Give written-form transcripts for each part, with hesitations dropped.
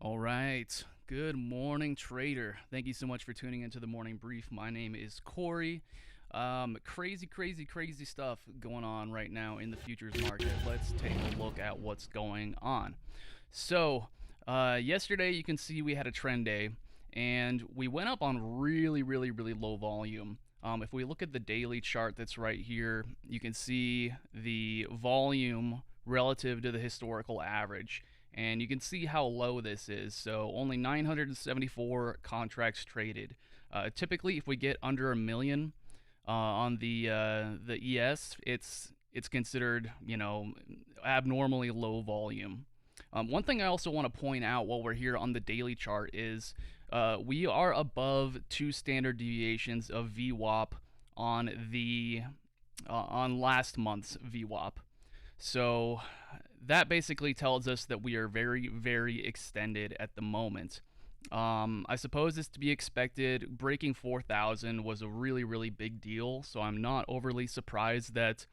All right. Good morning, trader. Thank you so much for tuning into the morning brief. My name is Corey. Crazy stuff going on right now in the futures market. Let's take a look at what's going on. So, yesterday you can see we had a trend day, and we went up on really low volume. If we look at the daily chart that's right here, you can see the volume relative to the historical average, and you can see how low this is. So only 974 contracts traded. Typically, if we get under a million on the ES, it's considered abnormally low volume. One thing I also want to point out while we're here on the daily chart is we are above 2 standard deviations of VWAP on last month's VWAP. So that basically tells us that we are very extended at the moment. I suppose it's to be expected. Breaking 4,000 was a really big deal, so I'm not overly surprised that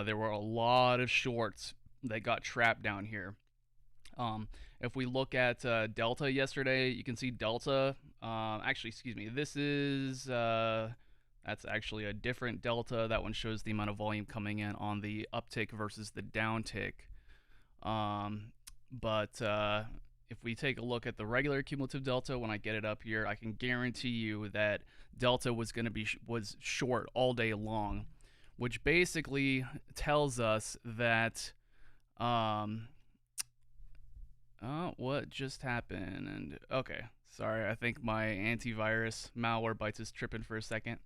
there were a lot of shorts that got trapped down here. If we look at Delta yesterday, you can see Delta. Actually, excuse me. This is that's actually a different Delta. That one shows the amount of volume coming in on the uptick versus the downtick. But if we take a look at the regular cumulative delta, when I get it up here, I can guarantee you that delta was short all day long, which basically tells us that what just happened? And okay, sorry, I think my antivirus malware bytes is tripping for a second.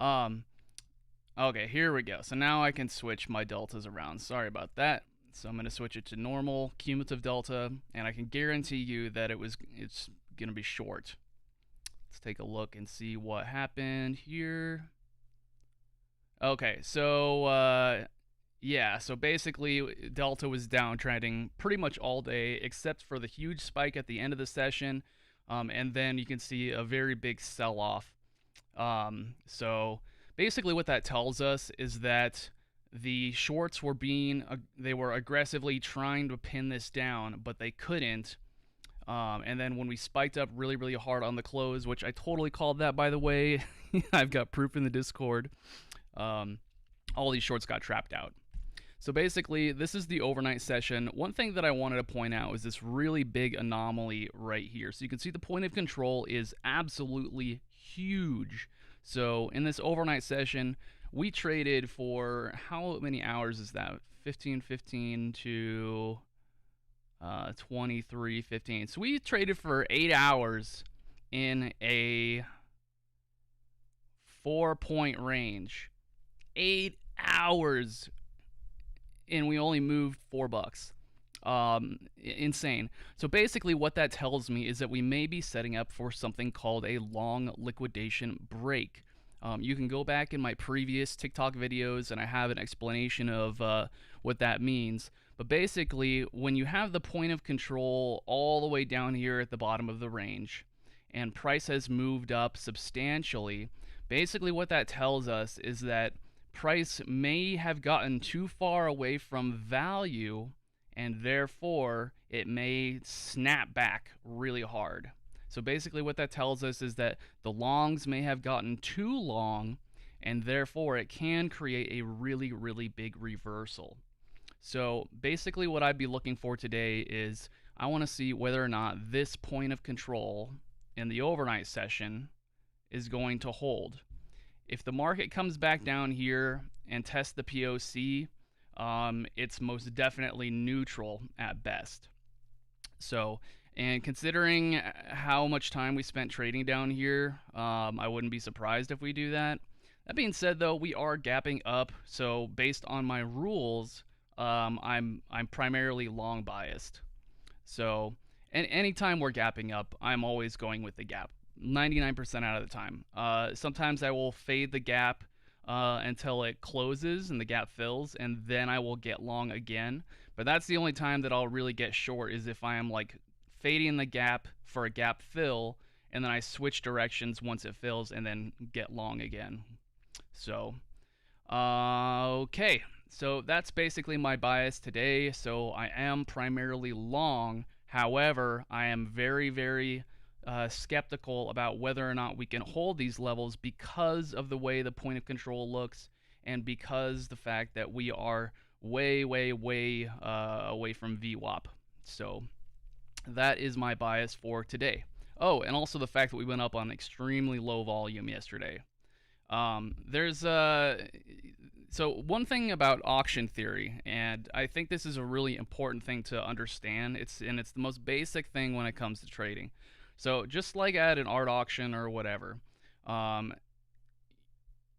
Okay, here we go. So now I can switch my deltas around. Sorry about that. So I'm going to switch it to normal cumulative delta, and I can guarantee you that it's going to be short. Let's take a look and see what happened here. Okay, so yeah, so basically Delta was downtrending pretty much all day except for the huge spike at the end of the session, and then you can see a very big sell-off. So basically what that tells us is that the shorts they were aggressively trying to pin this down, but they couldn't. And then when we spiked up really hard on the close, which I totally called that, by the way, I've got proof in the Discord, all these shorts got trapped out. So basically, this is the overnight session. One thing that I wanted to point out is this really big anomaly right here. So you can see the point of control is absolutely huge. So in this overnight session, we traded for how many hours is that? 15 to 23:15. So we traded for 8 hours in a 4-point range. 8 hours, and we only moved $4. Insane. So basically what that tells me is that we may be setting up for something called a long liquidation break. You can go back in my previous TikTok videos and I have an explanation of what that means. But basically, when you have the point of control all the way down here at the bottom of the range and price has moved up substantially, basically what that tells us is that price may have gotten too far away from value, and therefore it may snap back really hard. So basically what that tells us is that the longs may have gotten too long, and therefore it can create a really big reversal. So basically what I'd be looking for today is I want to see whether or not this point of control in the overnight session is going to hold. If the market comes back down here and tests the POC, it's most definitely neutral at best. So, and considering how much time we spent trading down here, I wouldn't be surprised if we do that. That being said, though, we are gapping up. So, based on my rules, I'm primarily long biased. So, and anytime we're gapping up, I'm always going with the gap. 99% out of the time. Sometimes I will fade the gap until it closes and the gap fills, and then I will get long again. But that's the only time that I'll really get short, is if I am like fading the gap for a gap fill, and then I switch directions once it fills and then get long again. So, okay. So that's basically my bias today. So I am primarily long. However, I am very, very skeptical about whether or not we can hold these levels because of the way the point of control looks, and because the fact that we are way, way, way away from VWAP. So that is my bias for today. Oh, and also the fact that we went up on extremely low volume yesterday. There's so one thing about auction theory, and I think this is a really important thing to understand. It's the most basic thing when it comes to trading. So just like at an art auction or whatever, um,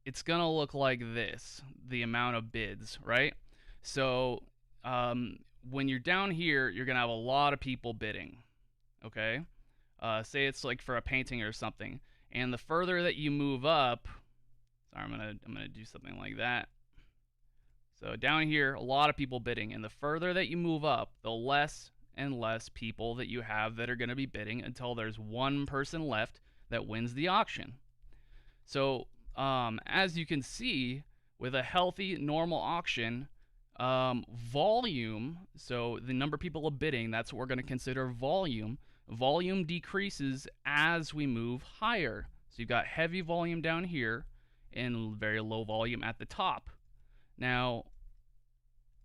it's gonna look like this: the amount of bids, right? So when you're down here, you're gonna have a lot of people bidding. Okay, say it's like for a painting or something, and the further that you move up, sorry, I'm gonna do something like that. So down here, a lot of people bidding, and the further that you move up, the less and less people that you have that are going to be bidding until there's one person left that wins the auction. So as you can see, with a healthy, normal auction, volume, so the number of people bidding, that's what we're going to consider volume. Volume decreases as we move higher. So you've got heavy volume down here and very low volume at the top. Now,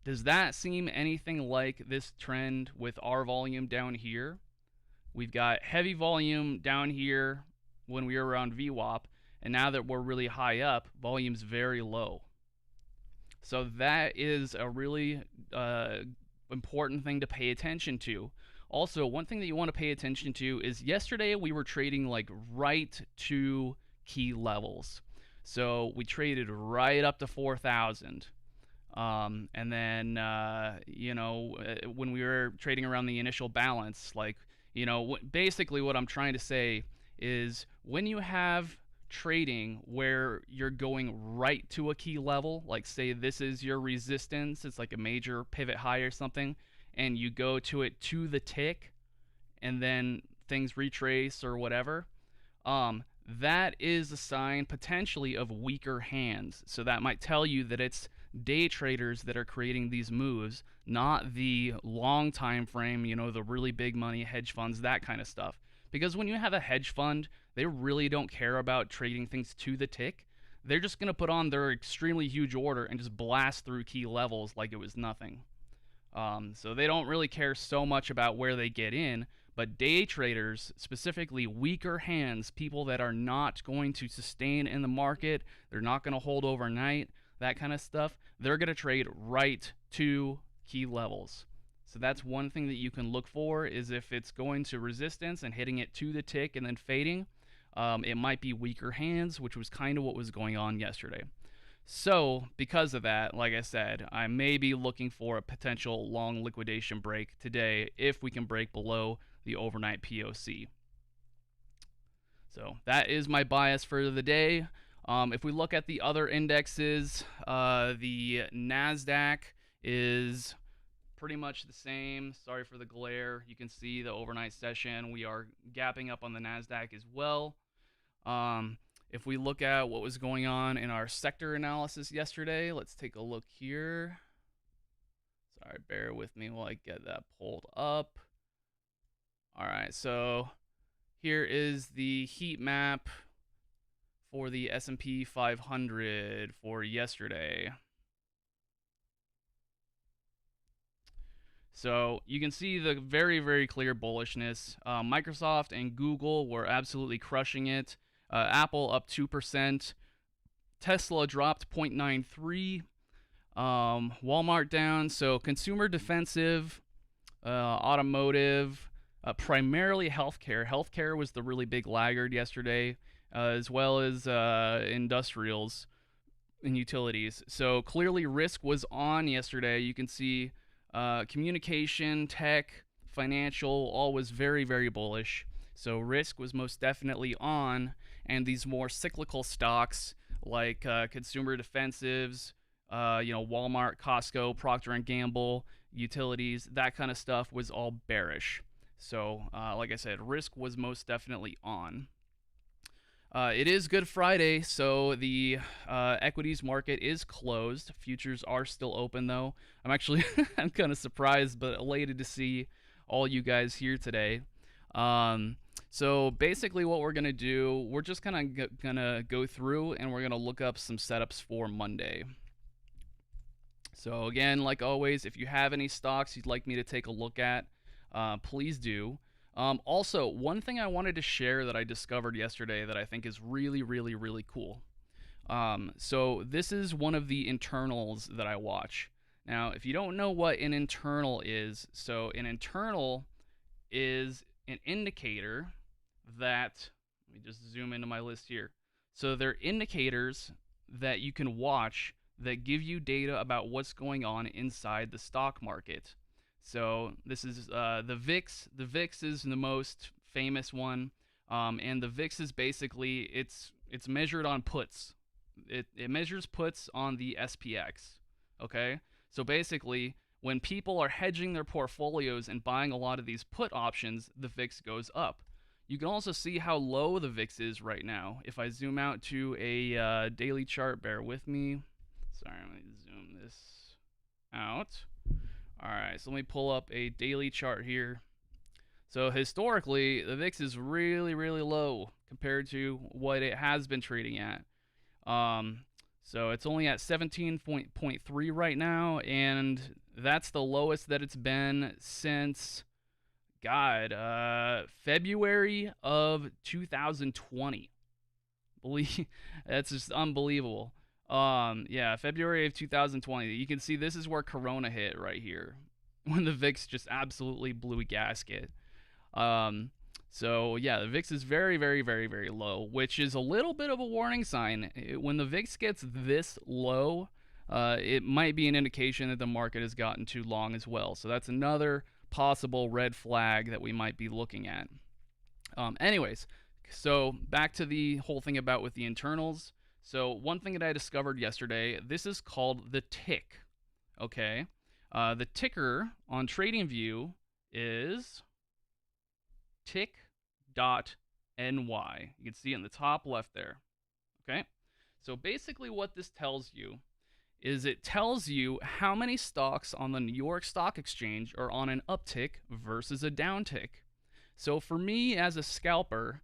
does that seem anything like this trend with our volume down here? We've got heavy volume down here when we were around VWAP, and now that we're really high up, volume's very low. So that is a really important thing to pay attention to. Also, one thing that you want to pay attention to is yesterday we were trading like right to key levels. So we traded right up to 4,000. And then, when we were trading around the initial balance, like, basically what I'm trying to say is when you have trading where you're going right to a key level, like say this is your resistance, it's like a major pivot high or something, and you go to it to the tick, and then things retrace or whatever, that is a sign potentially of weaker hands. So that might tell you that it's day traders that are creating these moves, not the long time frame, the really big money hedge funds, that kind of stuff. Because when you have a hedge fund, they really don't care about trading things to the tick. They're just going to put on their extremely huge order and just blast through key levels like it was nothing. So they don't really care so much about where they get in. But day traders, specifically weaker hands, people that are not going to sustain in the market, they're not going to hold overnight, that kind of stuff, they're going to trade right to key levels. So that's one thing that you can look for, is if it's going to resistance and hitting it to the tick and then fading, it might be weaker hands, which was kind of what was going on yesterday. So because of that, like I said, I may be looking for a potential long liquidation break today if we can break below the overnight POC. So that is my bias for the day. If we look at the other indexes, the Nasdaq is pretty much the same. Sorry for the glare. You can see the overnight session. We are gapping up on the Nasdaq as well. If we look at what was going on in our sector analysis yesterday, let's take a look here. Sorry, bear with me while I get that pulled up. All right, so here is the heat map for the S&P 500 for yesterday. So you can see the very, very clear bullishness. Microsoft and Google were absolutely crushing it. Apple up 2%. Tesla dropped 0.93. Walmart down. So consumer defensive, automotive, primarily healthcare. Healthcare was the really big laggard yesterday, as well as industrials and utilities. So clearly risk was on yesterday. You can see communication, tech, financial, all was very, very bullish. So risk was most definitely on, and these more cyclical stocks like consumer defensives, Walmart, Costco, Procter & Gamble, utilities, that kind of stuff was all bearish. So like I said, risk was most definitely on. It is Good Friday, so the equities market is closed. Futures are still open, though. I'm actually I'm kind of surprised but elated to see all you guys here today. So basically what we're going to do, we're just kind of going to go through and we're going to look up some setups for Monday. So again, like always, if you have any stocks you'd like me to take a look at, please do. Also, one thing I wanted to share that I discovered yesterday that I think is really, really, really cool. So this is one of the internals that I watch. Now, if you don't know what an internal is, so an internal is an indicator that, let me just zoom into my list here. So they're indicators that you can watch that give you data about what's going on inside the stock market. So this is the VIX. The VIX is the most famous one, and the VIX is basically it's measured on puts. It measures puts on the SPX. Okay, so basically, when people are hedging their portfolios and buying a lot of these put options, the VIX goes up. You can also see how low the VIX is right now. If I zoom out to a daily chart, bear with me. Sorry, let me zoom this out. All right, so let me pull up a daily chart here. So historically, the VIX is really, really low compared to what it has been trading at. So it's only at 17.3 right now, and that's the lowest that it's been since, February of 2020. That's just unbelievable. Yeah, February of 2020. You can see this is where Corona hit right here, when the VIX just absolutely blew a gasket. So yeah, the VIX is very, very, very, very low, which is a little bit of a warning sign. When the VIX gets this low, it might be an indication that the market has gotten too long as well. So that's another possible red flag that we might be looking at. Anyways, so back to the whole thing about with the internals. So one thing that I discovered yesterday, this is called the tick. Okay, the ticker on TradingView is tick.ny. You can see it in the top left there. Okay, so basically what this tells you is it tells you how many stocks on the New York Stock Exchange are on an uptick versus a downtick. So for me as a scalper,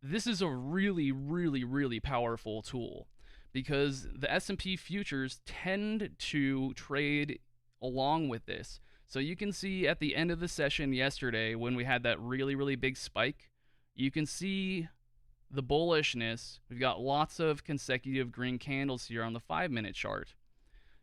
this is a really, really, really powerful tool because the S&P futures tend to trade along with this. So you can see at the end of the session yesterday when we had that really, really big spike, you can see the bullishness. We've got lots of consecutive green candles here on the 5-minute chart.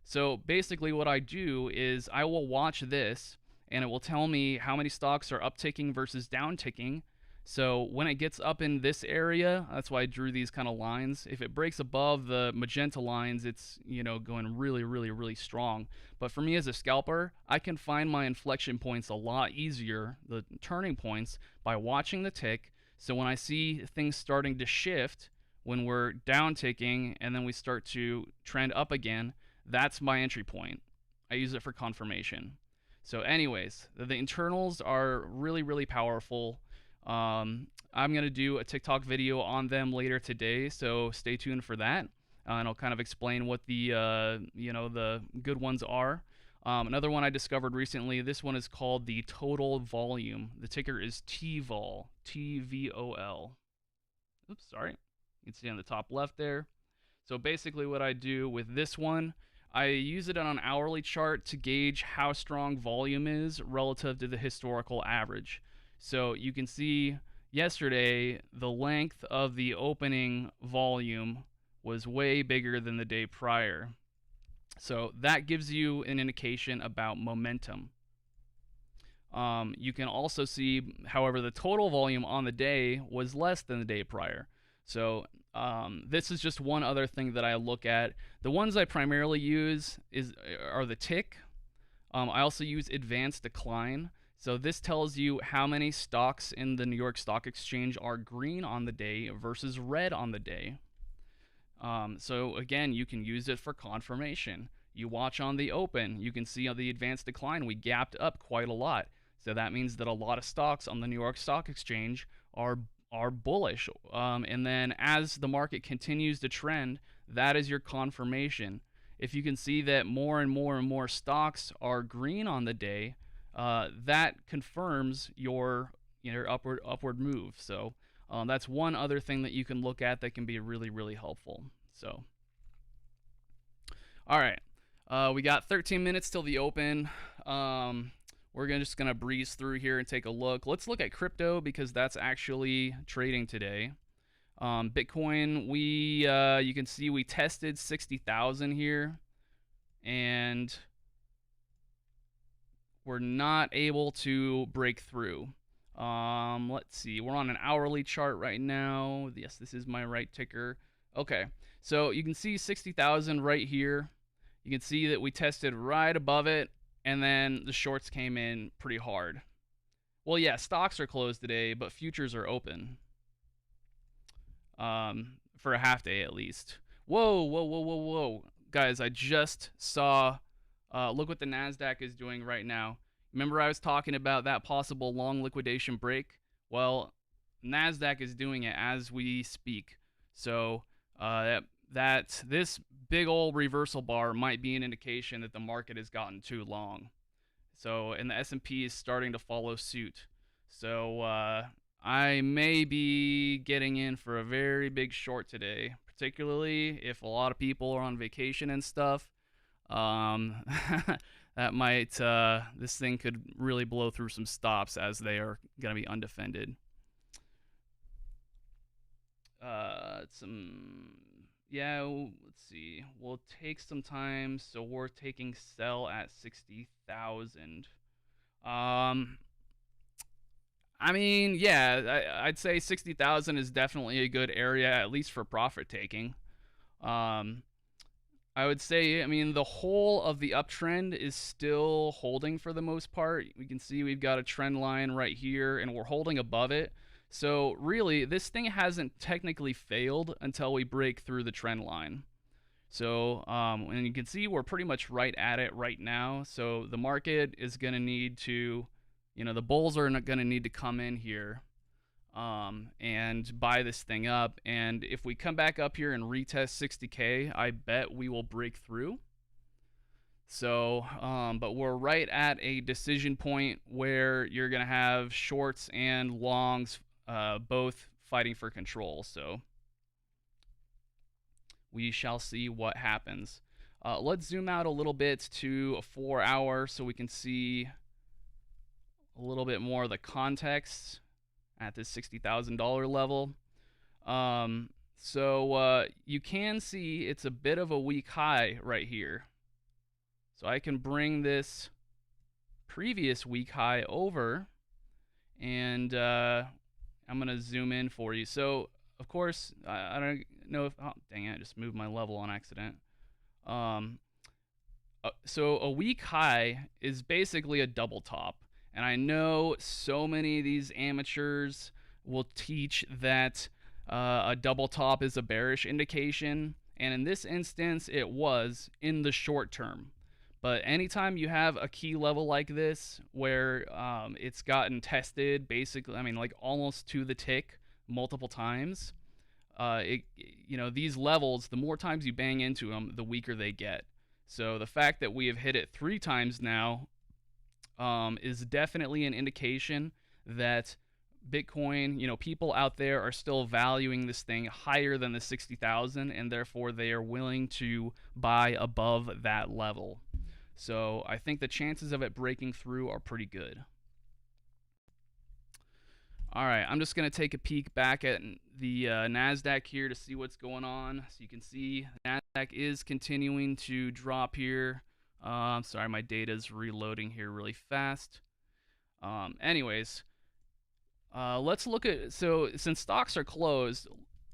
So basically what I do is I will watch this and it will tell me how many stocks are upticking versus downticking. So when it gets up in this area, that's why I drew these kind of lines. If it breaks above the magenta lines, it's, going really, really, really strong. But for me as a scalper, I can find my inflection points a lot easier, the turning points, by watching the tick. So when I see things starting to shift, when we're down ticking and then we start to trend up again, that's my entry point. I use it for confirmation. So anyways, the internals are really, really powerful. I'm going to do a TikTok video on them later today, so stay tuned for that. And I'll kind of explain what the, the good ones are. Another one I discovered recently, this one is called the total volume. The ticker is TVOL, TVOL. Oops, sorry. You can see on the top left there. So basically what I do with this one, I use it on an hourly chart to gauge how strong volume is relative to the historical average. So you can see yesterday, the length of the opening volume was way bigger than the day prior. So that gives you an indication about momentum. You can also see, however, the total volume on the day was less than the day prior. So this is just one other thing that I look at. The ones I primarily use are the tick. I also use advanced decline. So this tells you how many stocks in the New York Stock Exchange are green on the day versus red on the day. So again, you can use it for confirmation. You watch on the open, you can see on the advanced decline, we gapped up quite a lot. So that means that a lot of stocks on the New York Stock Exchange are bullish. And then as the market continues to trend, that is your confirmation. If you can see that more and more and more stocks are green on the day, that confirms your upward move. So that's one other thing that you can look at that can be really, really helpful. So, all right, we got 13 minutes till the open. We're just gonna breeze through here and take a look. Let's look at crypto because that's actually trading today. Bitcoin, you can see we tested 60,000 here, and we're not able to break through. Let's see, we're on an hourly chart right now. Yes, this is my right ticker. Okay, so you can see 60,000 right here. You can see that we tested right above it, and then the shorts came in pretty hard. Well, yeah, stocks are closed today, but futures are open. For a half day at least. Whoa, whoa, whoa, whoa, whoa. Guys, I just saw, look what the Nasdaq is doing right now. Remember I was talking about that possible long liquidation break? Well, Nasdaq is doing it as we speak. So this big old reversal bar might be an indication that the market has gotten too long. So, and the S&P is starting to follow suit. So I may be getting in for a very big short today, particularly if a lot of people are on vacation and stuff. That might, this thing could really blow through some stops as they are going to be undefended. Yeah, let's see. We'll take some time. So we're taking sell at 60,000. I mean, yeah, I'd say 60,000 is definitely a good area, at least for profit taking. I would say, I mean, the whole of the uptrend is still holding for the most part. We can see we've got a trend line right here, and we're holding above it. So really, this thing hasn't technically failed until we break through the trend line. So, and you can see we're pretty much right at it right now. So the market is going to need to, the bulls are going to need to come in here and buy this thing up. And if we come back up here and retest 60K, I bet we will break through. So, but we're right at a decision point where you're going to have shorts and longs both fighting for control. So we shall see what happens. Let's zoom out a little bit to a 4 hour so we can see a little bit more of the context at this $60,000 level. So you can see it's a bit of a weak high right here. So I can bring this previous weak high over, and I'm going to zoom in for you. So, of course, I don't know if, oh, dang it, I just moved my level on accident. So a weak high is basically a double top. And I know so many of these amateurs will teach that a double top is a bearish indication. And in this instance, it was in the short term. But anytime you have a key level like this where it's gotten tested basically, I mean, like almost to the tick multiple times, these levels, the more times you bang into them, the weaker they get. So the fact that we have hit it 3 times now is definitely an indication that Bitcoin, people out there are still valuing this thing higher than the 60,000, and therefore they are willing to buy above that level. So I think the chances of it breaking through are pretty good. All right, I'm just going to take a peek back at the Nasdaq here to see what's going on. So you can see Nasdaq is continuing to drop here. Sorry, my data is reloading here really fast. Anyways, let's look at, so since stocks are closed,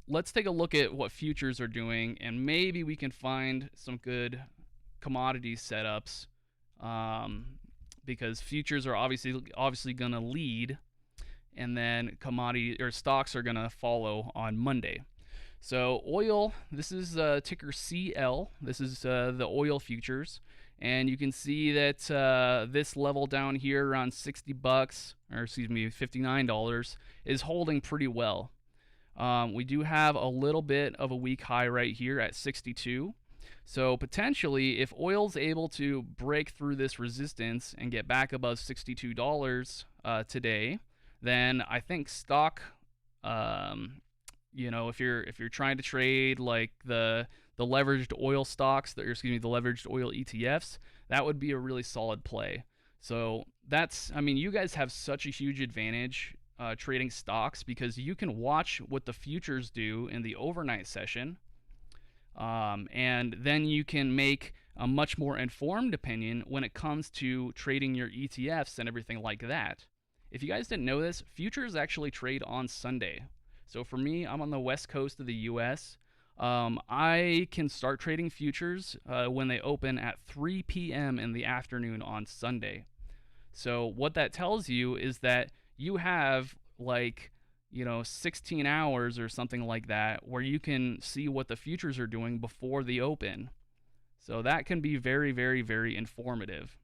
let's take a look at what futures are doing, and maybe we can find some good commodity setups, because futures are obviously going to lead, and then commodity or stocks are going to follow on Monday. So oil, this is ticker CL. This is the oil futures, and you can see that this level down here around $60, or excuse me, $59 is holding pretty well. We do have a little bit of a weak high right here at 62. So potentially, if oil's able to break through this resistance and get back above $62 today, then I think stock, um, if you're trying to trade like the leveraged oil stocks, or excuse me, the leveraged oil ETFs, that would be a really solid play. So I mean, you guys have such a huge advantage trading stocks because you can watch what the futures do in the overnight session, and then you can make a much more informed opinion when it comes to trading your ETFs and everything like that. If you guys didn't know this, futures actually trade on Sunday. So for me, I'm on the west coast of the US. I can start trading futures when they open at 3 p.m. in the afternoon on Sunday. So what that tells you is that you have like 16 hours or something like that where you can see what the futures are doing before the open. So that can be very, very, very informative.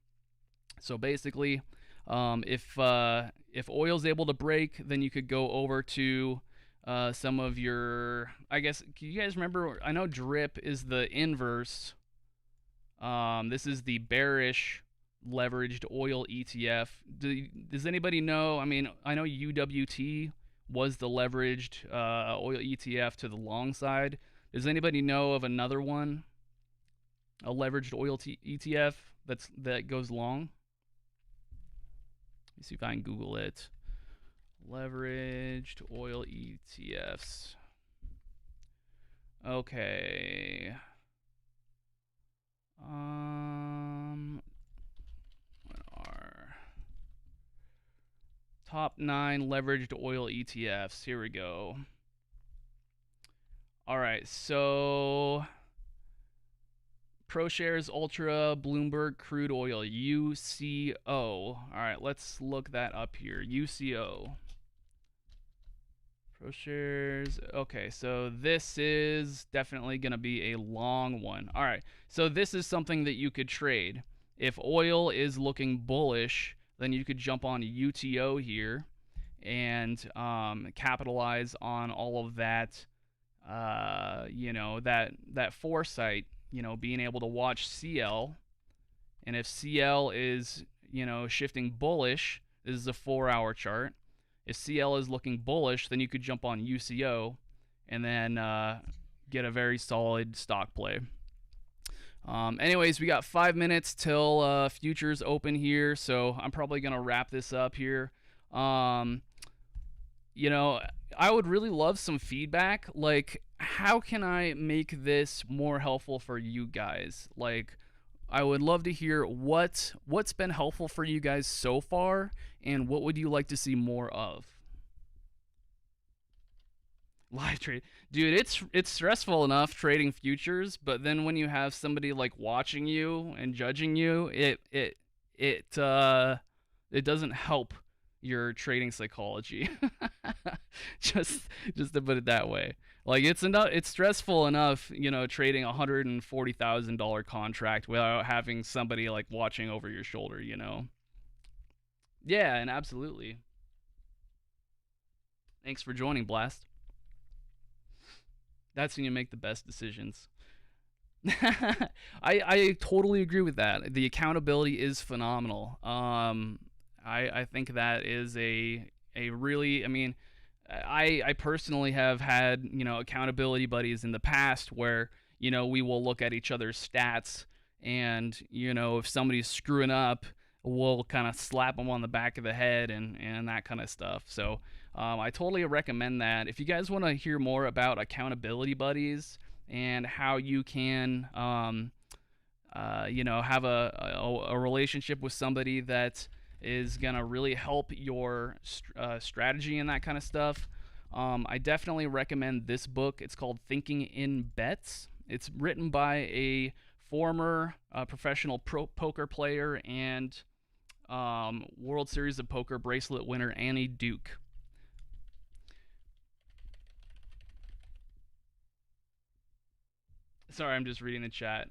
So basically, if oil's able to break, then you could go over to some of your, I guess, can you guys remember? I know drip is the inverse. This is the bearish leveraged oil ETF. Does anybody know? I mean, I know UWT was the leveraged oil ETF to the long side. Does anybody know of another one, a leveraged oil ETF that goes long? Let me see if I can Google it. Leveraged oil ETFs. Okay. What are top 9 leveraged oil ETFs? Here we go. All right, so ProShares Ultra Bloomberg Crude Oil, UCO. All right, let's look that up here. UCO. ProShares. Okay, so this is definitely going to be a long one. All right, so this is something that you could trade. If oil is looking bullish, then you could jump on UTO here and capitalize on all of that, that foresight, being able to watch CL. And if CL is, shifting bullish, this is a 4-hour chart. If CL is looking bullish, then you could jump on UCO and then get a very solid stock play. Anyways, we got 5 minutes till futures open here, so I'm probably going to wrap this up here. I would really love some feedback. Like, how can I make this more helpful for you guys? Like, I would love to hear what's been helpful for you guys so far, and what would you like to see more of? Live trade, dude. It's stressful enough trading futures, but then when you have somebody like watching you and judging you, it doesn't help your trading psychology. just to put it that way. Like, it's stressful enough, trading $140,000 contract without having somebody like watching over your shoulder. Yeah, and absolutely. Thanks for joining, Blast. That's when you make the best decisions. I totally agree with that. The accountability is phenomenal. I think that is a really, I mean, I personally have had, accountability buddies in the past where, we will look at each other's stats, and, if somebody's screwing up, we'll kind of slap them on the back of the head and that kind of stuff. So I totally recommend that. If you guys want to hear more about accountability buddies and how you can, have a relationship with somebody that is going to really help your strategy and that kind of stuff, I definitely recommend this book. It's called Thinking in Bets. It's written by a former professional poker player and World Series of Poker bracelet winner Annie Duke. Sorry, I'm just reading the chat.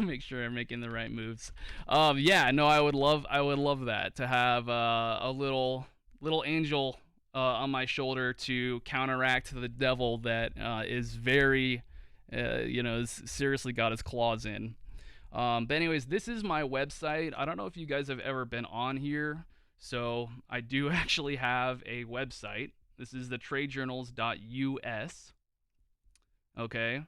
Make sure I'm making the right moves. Yeah, no, I would love that, to have a little angel on my shoulder to counteract the devil that is very, seriously got his claws in. But anyways, this is my website. I don't know if you guys have ever been on here. So I do actually have a website. This is the tradejournals.us. Okay.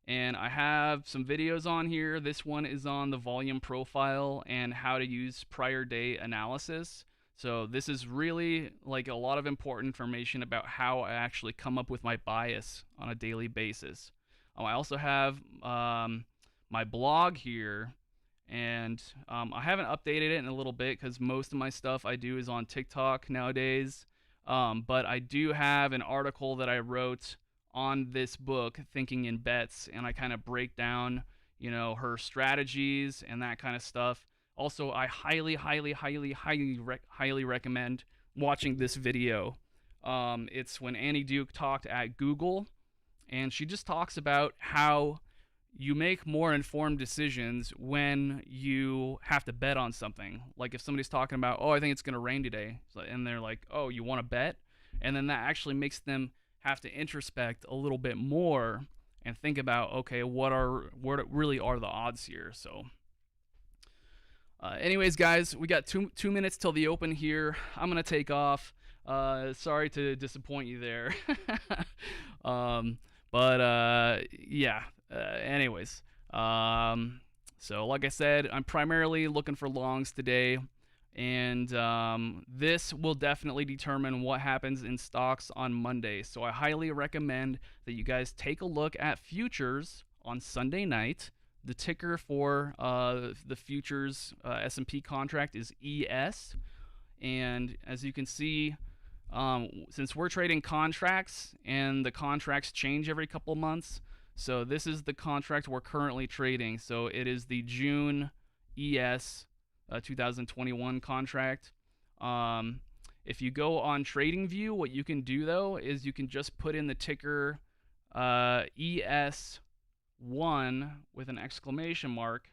And I have some videos on here. This one is on the volume profile and how to use prior day analysis. So this is really like a lot of important information about how I actually come up with my bias on a daily basis. I also have my blog here, and I haven't updated it in a little bit because most of my stuff I do is on TikTok nowadays. But I do have an article that I wrote on this book, Thinking in Bets, and I kind of break down, her strategies and that kind of stuff. Also, I highly, highly, highly, highly recommend watching this video. It's when Annie Duke talked at Google, and she just talks about how you make more informed decisions when you have to bet on something. Like if somebody's talking about, oh, I think it's going to rain today, and they're like, oh, you want to bet? And then that actually makes them have to introspect a little bit more and think about, okay, what really are the odds here? So anyways, guys, we got two minutes till the open here. I'm gonna take off. Sorry to disappoint you there. But yeah. Anyways, so like I said, I'm primarily looking for longs today, and this will definitely determine what happens in stocks on Monday. So I highly recommend that you guys take a look at futures on Sunday night. The ticker for the futures S&P contract is ES, and as you can see, since we're trading contracts and the contracts change every couple months, so this is the contract we're currently trading. So it is the June ES 2021 contract. If you go on TradingView, what you can do though is you can just put in the ticker ES1 with an exclamation mark,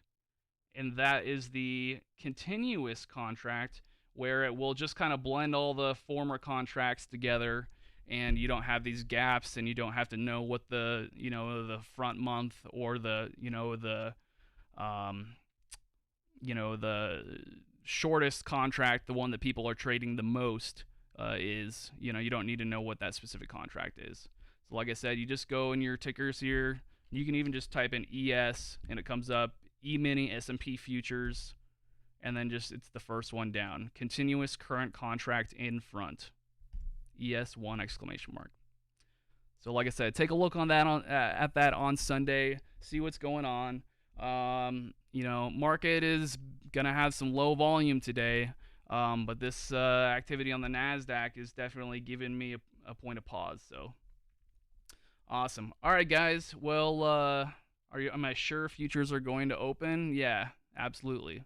and that is the continuous contract, where it will just kind of blend all the former contracts together, and you don't have these gaps, and you don't have to know what the the front month or the shortest contract, the one that people are trading the most, is. You don't need to know what that specific contract is. So like I said, you just go in your tickers here. You can even just type in ES and it comes up, E-mini S&P futures, and then just it's the first one down, continuous current contract in front, ES1 exclamation mark. So like I said, take a look on that at that on Sunday, see what's going on. Market is gonna have some low volume today, but this activity on the Nasdaq is definitely giving me a point of pause. So awesome. All right, guys. Well, am I sure futures are going to open? Yeah, absolutely. Is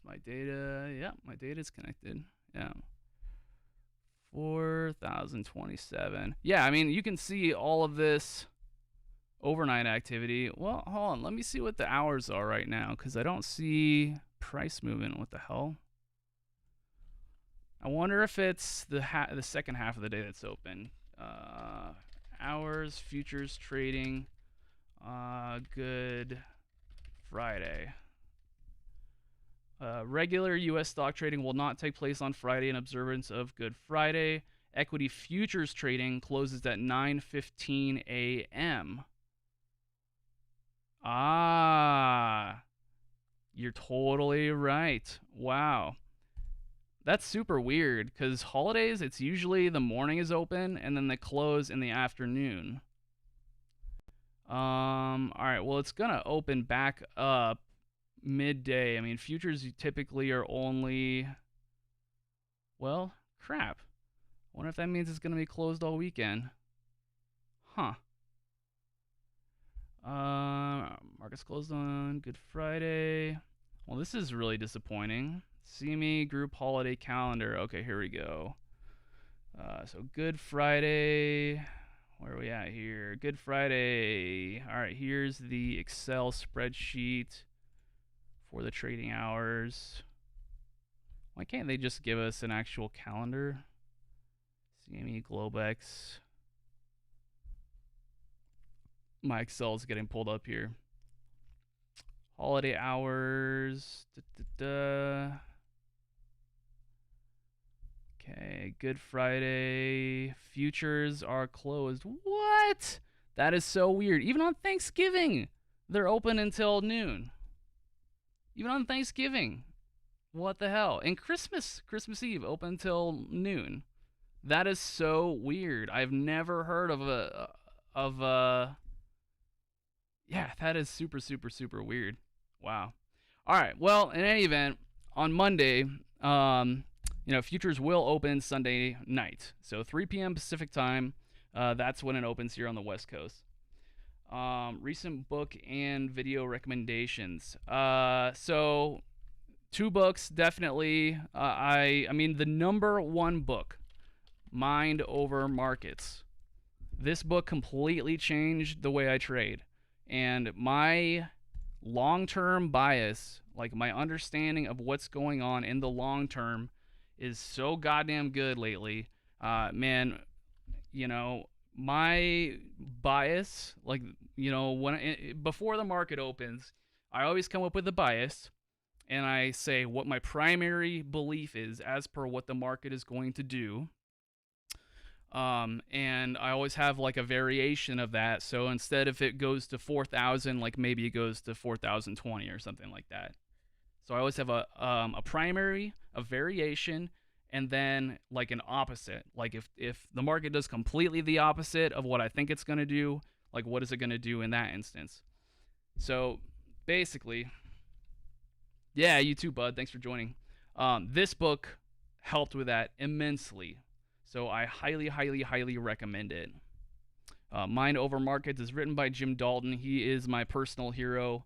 my data? Yeah, my data is connected. Yeah. 4,027. Yeah, I mean, you can see all of this overnight activity. Well, hold on. Let me see what the hours are right now, because I don't see price movement. What the hell? I wonder if it's the second half of the day that's open. Hours, futures trading. Good Friday. Regular U.S. stock trading will not take place on Friday in observance of Good Friday. Equity futures trading closes at 9:15 a.m. Ah, you're totally right. Wow. That's super weird, because holidays, it's usually the morning is open and then they close in the afternoon. All right, well, it's gonna open back up midday. I mean, futures typically are only, well, crap. I wonder if that means it's gonna be closed all weekend. Huh. Markets closed on Good Friday. Well, this is really disappointing. CME Group Holiday Calendar. Okay, here we go. So Good Friday. Where are we at here? Good Friday. All right, here's the Excel spreadsheet for the trading hours. Why can't they just give us an actual calendar? CME Globex. My Excel is getting pulled up here. Holiday hours. Okay, Good Friday. Futures are closed. What? That is so weird. Even on Thanksgiving, they're open until noon. Even on Thanksgiving. What the hell? And Christmas Eve, open until noon. That is so weird. I've never heard of yeah, that is super, super, super weird. Wow. All right. Well, in any event, on Monday, futures will open Sunday night. So 3 p.m. Pacific time. That's when it opens here on the West Coast. Recent book and video recommendations. So 2 books, definitely. I mean, the number 1 book, Mind Over Markets. This book completely changed the way I trade. And my long-term bias, like my understanding of what's going on in the long term, is so goddamn good lately. Man, my bias, like, before the market opens, I always come up with a bias and I say what my primary belief is as per what the market is going to do. And I always have like a variation of that. So instead, if it goes to 4,000, like maybe it goes to 4,020 or something like that. So I always have a primary, a variation, and then like an opposite. Like if the market does completely the opposite of what I think it's going to do, like what is it going to do in that instance? So basically, yeah, you too, bud. Thanks for joining. This book helped with that immensely. So I highly, highly, highly recommend it. Mind Over Markets is written by Jim Dalton. He is my personal hero.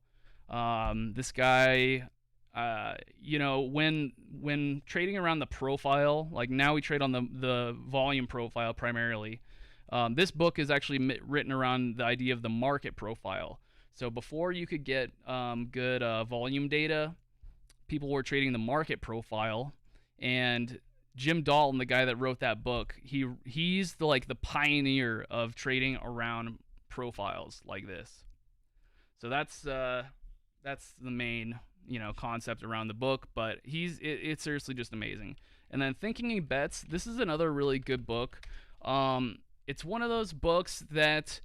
This guy, when trading around the profile, like now we trade on the volume profile primarily. This book is actually written around the idea of the market profile. So before you could get good volume data, people were trading the market profile, and Jim Dalton, the guy that wrote that book, he's the pioneer of trading around profiles like this. So that's the main concept around the book, but it's seriously just amazing. And then Thinking in Bets, this is another really good book. It's one of those books that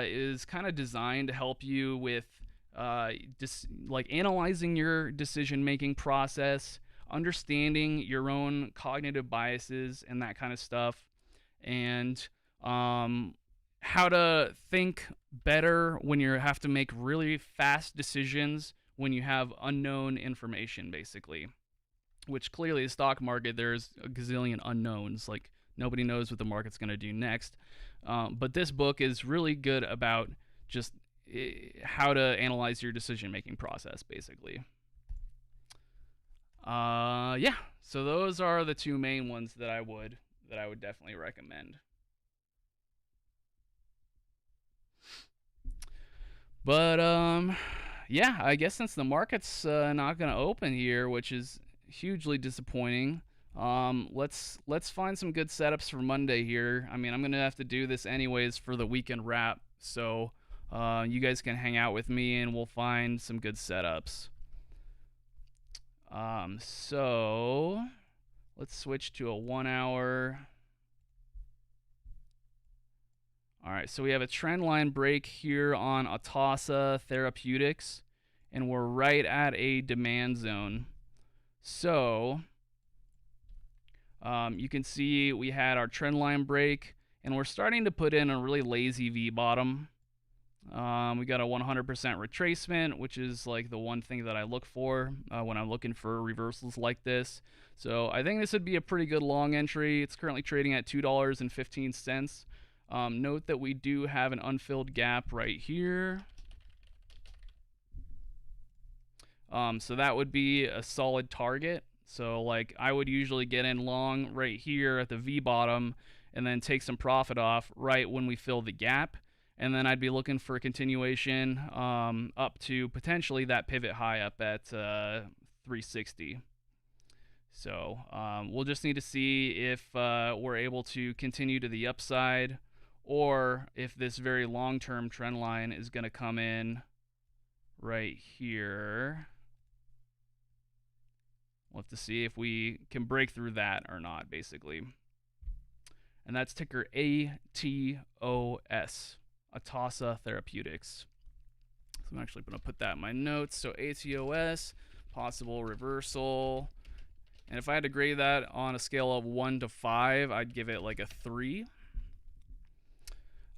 is kind of designed to help you with analyzing your decision making process, understanding your own cognitive biases and that kind of stuff, and how to think better when you have to make really fast decisions when you have unknown information, basically. Which clearly the stock market, there's a gazillion unknowns. Like nobody knows what the market's going to do next. But this book is really good about just how to analyze your decision making process, basically. Yeah. So those are the 2 main ones that I would definitely recommend. But yeah, I guess since the market's not going to open here, which is hugely disappointing, let's find some good setups for Monday here. I mean, I'm going to have to do this anyways for the weekend wrap, so you guys can hang out with me and we'll find some good setups. So let's switch to a 1 hour. All right, so we have a trend line break here on Atasa Therapeutics, and we're right at a demand zone. So you can see we had our trend line break, and we're starting to put in a really lazy V bottom. We got a 100% retracement, which is like the one thing that I look for when I'm looking for reversals like this. So I think this would be a pretty good long entry. It's currently trading at $2.15. Note that we do have an unfilled gap right here. So that would be a solid target. So like I would usually get in long right here at the V bottom and then take some profit off right when we fill the gap. And then I'd be looking for a continuation up to potentially that pivot high up at 360. So we'll just need to see if we're able to continue to the upside or if this very long-term trend line is going to come in right here. We'll have to see if we can break through that or not, basically. And that's ticker ATOS, Atossa Therapeutics. So I'm actually going to put that in my notes. So ATOS, possible reversal. And if I had to grade that on a scale of 1 to 5, I'd give it like a 3.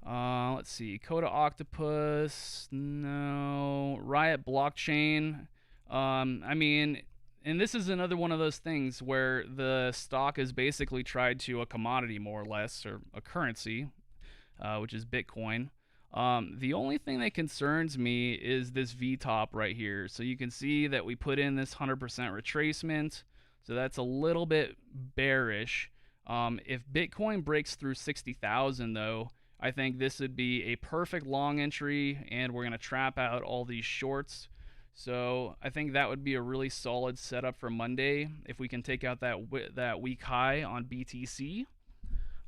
Let's see. Coda Octopus, no. Riot Blockchain. I mean, and this is another one of those things where the stock is basically tried to a commodity, more or less, or a currency, which is Bitcoin. The only thing that concerns me is this V-top right here. So you can see that we put in this 100% retracement. So that's a little bit bearish. If Bitcoin breaks through 60,000 though, I think this would be a perfect long entry, and we're going to trap out all these shorts. So I think that would be a really solid setup for Monday if we can take out that week high on BTC.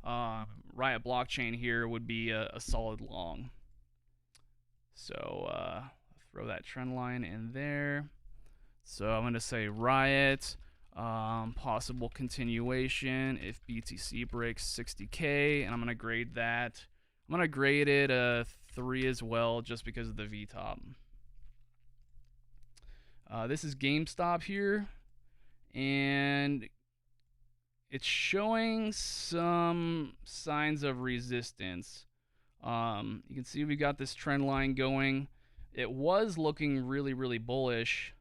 Riot Blockchain here would be a solid long. So throw that trend line in there. So I'm going to say Riot, possible continuation if BTC breaks 60K, and I'm going to grade that. I'm going to grade it a 3 as well, just because of the V-top. This is GameStop here, and it's showing some signs of resistance. You can see we got this trend line going. It was looking really, really bullish.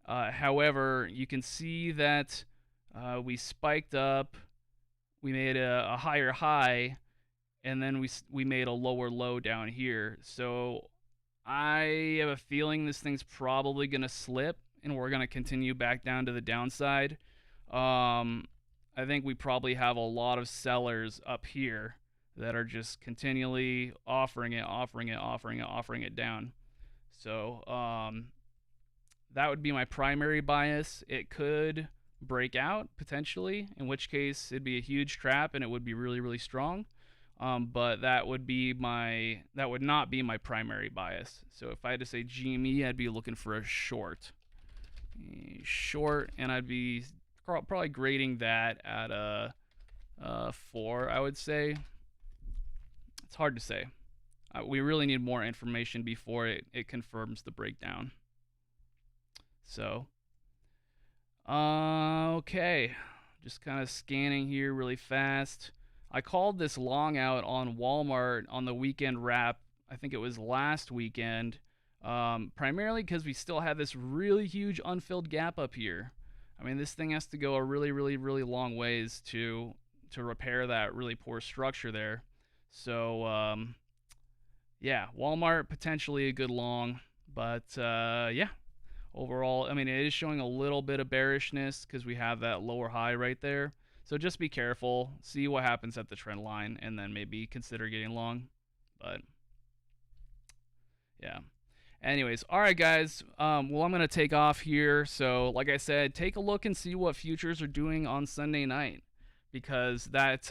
However, you can see that we spiked up, we made a higher high, and then we made a lower low down here. So I have a feeling this thing's probably going to slip, and we're going to continue back down to the downside. I think we probably have a lot of sellers up here that are just continually offering it down. So that would be my primary bias. It could break out potentially, in which case it'd be a huge trap and it would be really, really strong. But that would not be my primary bias. So if I had to say GME, I'd be looking for a short, and I'd be probably grading that at a 4, I would say. It's hard to say. We really need more information before it confirms the breakdown. So, okay, just kind of scanning here really fast. I called this long out on Walmart on the weekend wrap. I think it was last weekend, primarily because we still have this really huge unfilled gap up here. I mean, this thing has to go a really, really, really long ways to repair that really poor structure there. So, yeah, Walmart potentially a good long, but yeah. Overall, I mean, it is showing a little bit of bearishness because we have that lower high right there. So just be careful, see what happens at the trend line, and then maybe consider getting long. But yeah. Anyways, all right, guys. Well, I'm going to take off here. So like I said, take a look and see what futures are doing on Sunday night, because that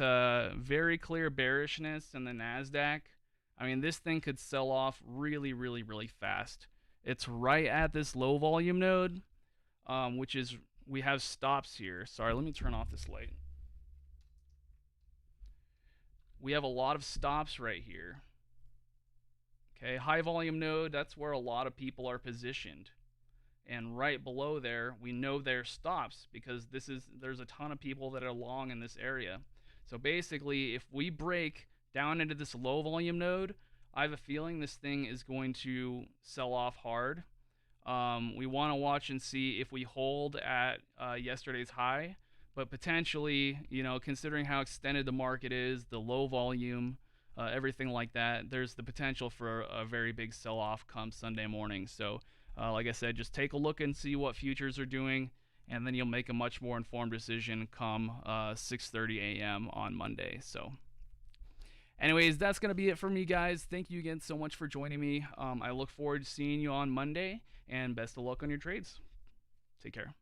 very clear bearishness in the Nasdaq. I mean, this thing could sell off really, really, really fast. It's right at this low volume node, which is, we have stops here. Sorry, let me turn off this light. We have a lot of stops right here. Okay, high volume node, that's where a lot of people are positioned. And right below there, we know there's stops because there's a ton of people that are long in this area. So basically, if we break down into this low volume node, I have a feeling this thing is going to sell off hard. We want to watch and see if we hold at yesterday's high, but potentially, considering how extended the market is, the low volume, everything like that, there's the potential for a very big sell-off come Sunday morning. So, like I said, just take a look and see what futures are doing, and then you'll make a much more informed decision come 6:30 a.m. on Monday. So. Anyways, that's going to be it for me, guys. Thank you again so much for joining me. I look forward to seeing you on Monday, and best of luck on your trades. Take care.